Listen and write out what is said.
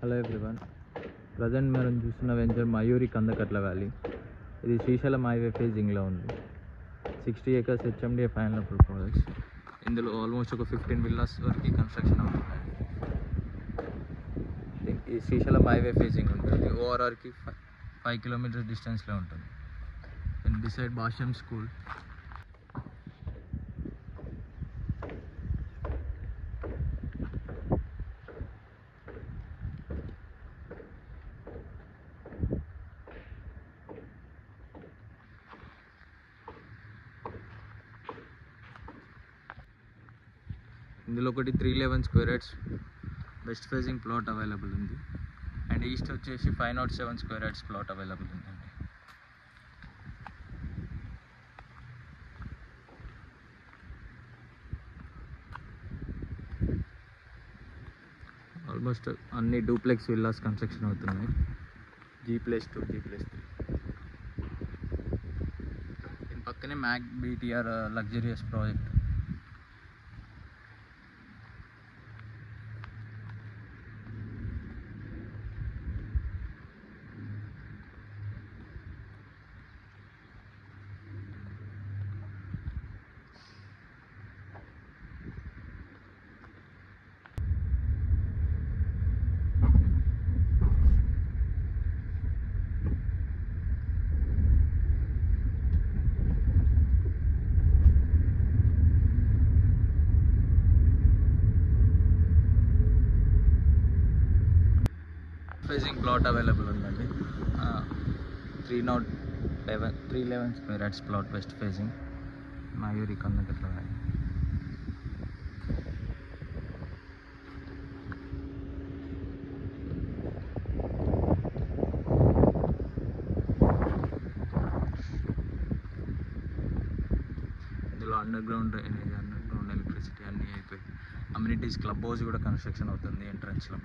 Hello everyone, present మనం చూస్తున్న venture Mayuri Kandakatla valley. ఇది శ్రీశైలం హైవే ఫేజింగ్లో ఉంది. 60 acres హెచ్ఎండిఏ ఫైనల్ ప్రాజెక్ట్స్. ఇందులో ఆల్మోస్ట్ ఒక 15 villas వరకు కన్స్ట్రక్షన్ అవుతుంది. ఈ శ్రీశైలం హైవే ఫేజింగ్ ఉంటుంది. ఓఆర్ఆర్కి 5 kilometers డిస్టెన్స్లో ఉంటుంది. And beside Bhashyam school. ఇందులో ఒకటి 311 square yards west facing plot available ఉంది. అండ్ ఈస్ట్ వచ్చేసి 507 square yards ప్లాట్ అవైలబుల్ ఉందండి. ఆల్మోస్ట్ అన్ని డూప్లెక్స్ విల్లాస్ కన్స్ట్రక్షన్ అవుతున్నాయి. G+2, G+3. దీని పక్కనే Mac BTR luxurious project. Facing plot available ఉందండి. 311 square yards plot west facing Mayuri Kandakatla valley. ఇందులో underground drainage, underground electricity అన్నీ అయిపోయి అమ్యూనిటీస్ క్లబ్ హౌస్ కూడా కన్స్ట్రక్షన్ అవుతుంది ఎంట్రన్స్లో.